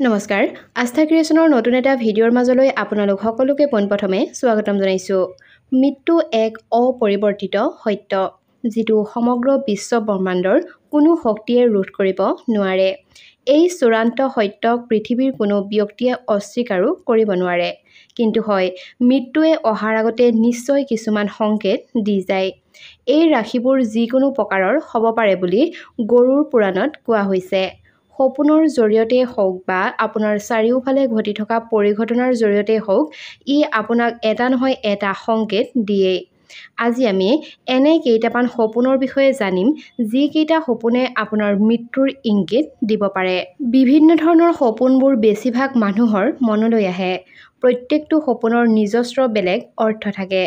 নমস্কাৰ আস্থা ক্ৰিয়েশ্যনৰ নতুন এটা ভিডিঅ'ৰ মাজলৈ আপোনালোক সকলোকে পোনপ্ৰথমে স্বাগতম জনাইছোঁ। মৃত্যু এক অপৰিৱৰ্তিত সত্য, যিটো সমগ্ৰ বিশ্ব ব্ৰহ্মাণ্ডৰ কোনো শক্তিয়ে ৰোধ কৰিব নোৱাৰে। এই চূড়ান্ত সত্যক পৃথিৱীৰ কোনো ব্যক্তিয়ে অস্বীকাৰো কৰিব নোৱাৰে। কিন্তু হয়, মৃত্যুৱে অহাৰ আগতে নিশ্চয় কিছুমান সংকেত দি যায়। এই ৰাশিবোৰ যিকোনো প্ৰকাৰৰ হ'ব পাৰে বুলি গৰুড় পুৰাণত কোৱা হৈছে। সপোনৰ জৰিয়তে হওক বা আপোনাৰ চাৰিওফালে ঘটি থকা পৰিঘটনাৰ জৰিয়তে হওক, ই আপোনাক এটা নহয় এটা সংকেত দিয়েই। আজি আমি এনে কেইটামান সপোনৰ বিষয়ে জানিম, যিকেইটা সপোনে আপোনাৰ মৃত্যুৰ ইংগিত দিব পাৰে। বিভিন্ন ধৰণৰ সপোনবোৰ বেছিভাগ মানুহৰ মনলৈ আহে। প্ৰত্যেকটো সপোনৰ নিজস্ব বেলেগ অৰ্থ থাকে।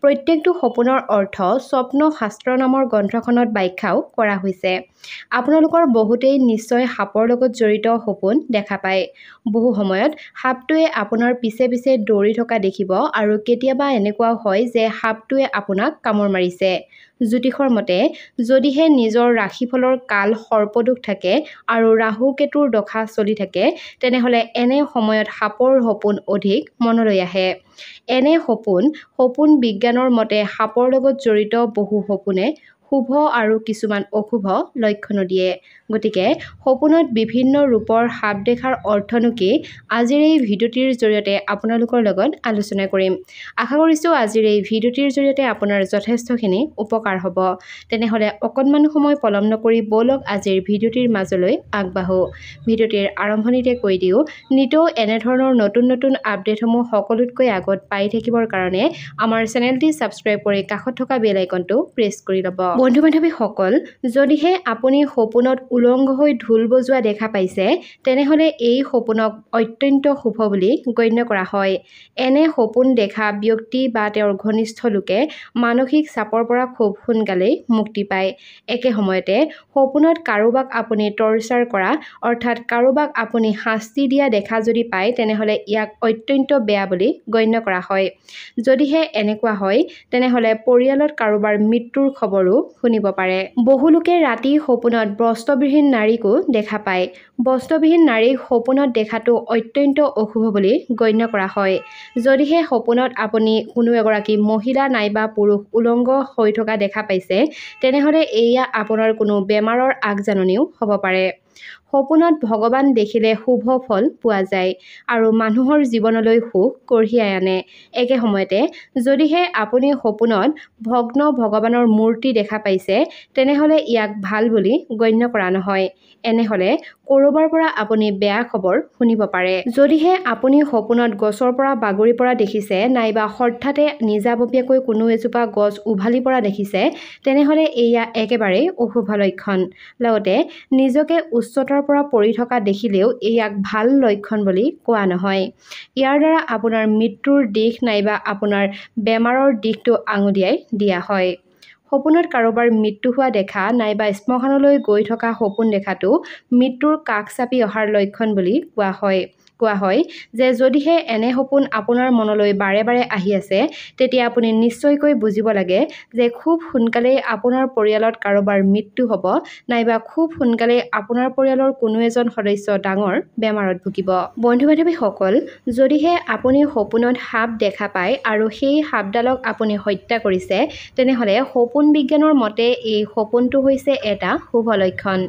প্ৰত্যেকটো সপোনৰ অৰ্থ স্বপ্ন শাস্ত্ৰ নামৰ গ্ৰন্থখনত ব্যাখ্যাও কৰা হৈছে। আপোনালোকৰ বহুতেই নিশ্চয় সাপৰ লগত জড়িত সপোন দেখা পায়। বহু সময়ত সাপটোৱে আপোনাৰ পিছে পিছে দৌৰি থকা দেখিব আৰু কেতিয়াবা এনেকুৱাও হয় যে সাপটোৱে আপোনাক কামোৰ মাৰিছে। জ্যোতিষৰ মতে, যদিহে নিজৰ ৰাশিফলৰ কাল সৰ্পদোষ থাকে আৰু ৰাহু কেতুৰ দশা চলি থাকে, তেনেহ'লে এনে সময়ত সাপৰ সপোন অধিক মনলৈ আহে। এনে সপোন বিজ্ঞানৰ মতে সাপৰ লগত জড়িত বহু সপোনে শুভ আৰু কিছুমান অশুভ লক্ষণো দিয়ে। গতিকে সপোনত বিভিন্ন ৰূপৰ সাপ দেখাৰ অৰ্থনো কি, আজিৰ এই ভিডিঅ'টিৰ জৰিয়তে আপোনালোকৰ লগত আলোচনা কৰিম। আশা কৰিছোঁ আজিৰ এই ভিডিঅ'টিৰ জৰিয়তে আপোনাৰ যথেষ্টখিনি উপকাৰ হ'ব। তেনেহ'লে অকণমান সময় পলম নকৰি ব'লক আজিৰ ভিডিঅ'টিৰ মাজলৈ আগবাঢ়ো। ভিডিঅ'টিৰ আৰম্ভণিতে কৈ দিওঁ, নিতৌ এনেধৰণৰ নতুন নতুন আপডেটসমূহ সকলোতকৈ আগত পাই থাকিবৰ কাৰণে আমাৰ চেনেলটি ছাবস্ক্ৰাইব কৰি কাষত থকা বেল আইকনটো প্ৰেছ কৰি ল'ব। বন্ধু-বান্ধৱীসকল, যদিহে আপুনি সপোনত উলংগ হৈ ঢোল বজোৱা দেখা পাইছে, তেনেহ'লে এই সপোনক অত্যন্ত শুভ বুলি গণ্য কৰা হয়। এনে সপোন দেখা ব্যক্তি বা তেওঁৰ ঘনিষ্ঠ লোকে মানসিক চাপৰ পৰা খুব সোনকালেই মুক্তি পায়। একে সময়তে সপোনত কাৰোবাক আপুনি টৰ্চাৰ কৰা, অৰ্থাৎ কাৰোবাক আপুনি শাস্তি দিয়া দেখা যদি পায়, তেনেহ'লে ইয়াক অত্যন্ত বেয়া বুলি গণ্য কৰা হয়। যদিহে এনেকুৱা হয়, তেনেহ'লে পৰিয়ালত কাৰোবাৰ মৃত্যুৰ খবৰো শুনিব পাৰে। বহু লোকে ৰাতি সপোনত বস্ত্ৰবিহীন নাৰীকো দেখা পায়। বস্ত্ৰবিহীন নাৰীক সপোনত দেখাটো অত্যন্ত অশুভ বুলি গণ্য কৰা হয়। যদিহে সপোনত আপুনি কোনো এগৰাকী মহিলা নাইবা পুৰুষ উলংগ হৈ থকা দেখা পাইছে, তেনেহ'লে এয়া আপোনাৰ কোনো বেমাৰৰ আগজাননীও হ'ব পাৰে। সপোনত ভগৱান দেখিলে শুভ ফল পোৱা যায় আৰু মানুহৰ জীৱনলৈ সুখ কঢ়িয়াই আনে। একে সময়তে যদিহে আপুনি সপোনত ভগ্ন ভগৱানৰ মূৰ্তি দেখা পাইছে, তেনেহ'লে ইয়াক ভাল বুলি গণ্য কৰা নহয়। এনেহ'লে ক'ৰবাৰ পৰা আপুনি বেয়া খবৰ শুনিব পাৰে। যদিহে আপুনি সপোনত গছৰ পৰা বাগৰি পৰা দেখিছে, নাইবা হঠাতে নিজাববীয়াকৈ কোনো এজোপা গছ উভালি পৰা দেখিছে, তেনেহ'লে এয়া একেবাৰেই অশুভ লক্ষণ। লগতে নিজকে উচ্চতাৰ পৰা পৰি থকা দেখিলেও ইয়াক ভাল লক্ষণ বুলি কোৱা নহয়। ইয়াৰ দ্বাৰা আপোনাৰ মৃত্যুৰ দিশ নাইবা আপোনাৰ বেমাৰৰ দিশটো আঙুলিয়াই দিয়া হয়। সপোনত কাৰোবাৰ মৃত্যু হোৱা দেখা নাইবা শ্মশানলৈ গৈ থকা সপোন দেখাটো মৃত্যুৰ কাষ চাপি অহাৰ লক্ষণ বুলি কোৱা হয় যে যদিহে এনে সপোন আপোনাৰ মনলৈ বাৰে বাৰে আহি আছে, তেতিয়া আপুনি নিশ্চয়কৈ বুজিব লাগে যে খুব সোনকালেই আপোনাৰ পৰিয়ালত কাৰোবাৰ মৃত্যু হ'ব, নাইবা খুব সোনকালেই আপোনাৰ পৰিয়ালৰ কোনো এজন সদস্য ডাঙৰ বেমাৰত ভুগিব। বন্ধু-বান্ধৱীসকল, যদিহে আপুনি সপোনত সাপ দেখা পায় আৰু সেই সাপডালক আপুনি হত্যা কৰিছে, তেনেহ'লে সপোন বিজ্ঞানৰ মতে এই সপোনটো হৈছে এটা শুভ লক্ষণ।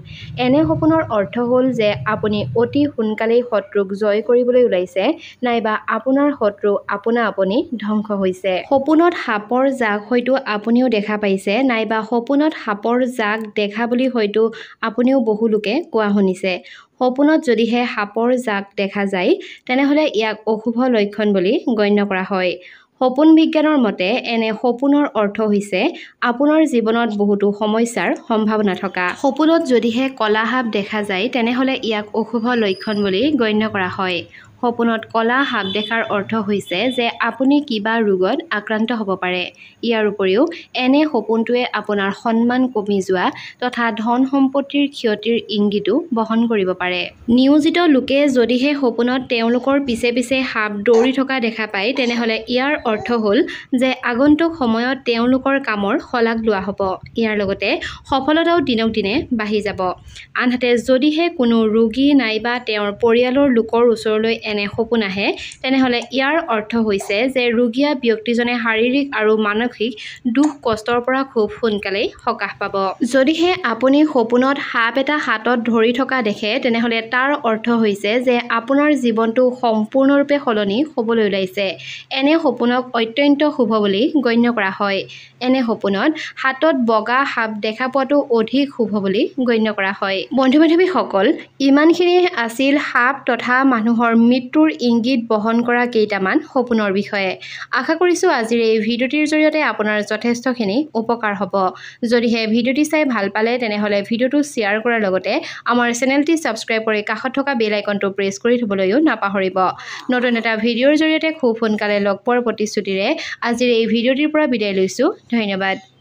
এনে সপোনৰ অৰ্থ হ'ল যে আপুনি অতি সোনকালেই শত্ৰুক জয় কৰিবলৈ ওলাইছে, নাইবা আপোনাৰ শত্ৰু আপোনা আপুনি ধ্বংস হৈছে। সপোনত সাপৰ জাক হয়তো আপুনিও দেখা পাইছে, নাইবা সপোনত সাপৰ জাক দেখা বুলি হয়তো আপুনিও বহু লোকে কোৱা শুনিছে। সপোনত যদিহে সাপৰ জাক দেখা যায়, তেনেহ'লে ইয়াক অশুভ লক্ষণ বুলি গণ্য কৰা হয়। সপোন বিজ্ঞানৰ মতে এনে সপোনৰ অৰ্থ হৈছে আপোনাৰ জীৱনত বহুতো সমস্যাৰ সম্ভাৱনা থকা। সপোনত যদিহে ক'লা সাপ দেখা যায়, তেনেহ'লে ইয়াক অশুভ লক্ষণ বুলি গণ্য কৰা হয়। সপোনত কলা সাপ দেখাৰ অৰ্থ হৈছে যে আপুনি কিবা ৰোগত আক্ৰান্ত হ'ব পাৰে। ইয়াৰ উপৰিও এনে সপোনটোৱে আপোনাৰ সন্মান কমি যোৱা তথা ধন সম্পত্তিৰ ক্ষতিৰ ইংগিতো বহন কৰিব পাৰে। নিয়োজিত লোকে যদিহে সপোনত তেওঁলোকৰ পিছে পিছে সাপ দৌৰি থকা দেখা পায় তেনেহ'লে ইয়াৰ অৰ্থ হ'ল যে আগন্তুক সময়ত তেওঁলোকৰ কামৰ শলাগ লোৱা হ'ব। ইয়াৰ লগতে সফলতাও দিনক দিনে বাঢ়ি যাব। আনহাতে যদিহে কোনো ৰোগী নাইবা তেওঁৰ পৰিয়ালৰ লোকৰ ওচৰলৈ এনে সপোন আহে তেনেহ'লে ইয়াৰ অৰ্থ হৈছে যে ৰোগীয়া ব্যক্তিজনে শাৰীৰিক আৰু মানসিক দুখ কষ্টৰ পৰা খুব সোনকালেই সকাহ পাব। যদিহে আপুনি সপোনত সাপ এটা হাতত ধৰি থকা দেখে তেনেহ'লে তাৰ অৰ্থ হৈছে যে আপোনাৰ জীৱনটো সম্পূৰ্ণৰূপে সলনি হ'বলৈ ওলাইছে। এনে সপোনক অত্যন্ত শুভ বুলি গণ্য কৰা হয়। এনে সপোনত হাতত বগা সাপ দেখা পোৱাটো অধিক শুভ বুলি গণ্য কৰা হয়। বন্ধু-বান্ধৱীসকল, ইমানখিনিয়ে আছিল সাপ তথা মানুহৰ মৃত্যুৰ ইংগিত বহন কৰা কেইটামান সপোনৰ বিষয়ে। আশা কৰিছোঁ আজিৰ এই ভিডিঅ'টিৰ জৰিয়তে আপোনাৰ যথেষ্টখিনি উপকাৰ হ'ব। যদিহে ভিডিঅ'টি চাই ভাল পালে তেনেহ'লে ভিডিঅ'টো শ্বেয়াৰ কৰাৰ লগতে আমাৰ চেনেলটি ছাবস্ক্ৰাইব কৰি কাষত থকা বেল আইকনটো প্ৰেছ কৰি থ'বলৈও নাপাহৰিব। নতুন এটা ভিডিঅ'ৰ জৰিয়তে খুব সোনকালে লগ পোৱাৰ প্ৰতিশ্ৰুতিৰে আজিৰ এই ভিডিঅ'টিৰ পৰা বিদায় লৈছোঁ। ধন্যবাদ।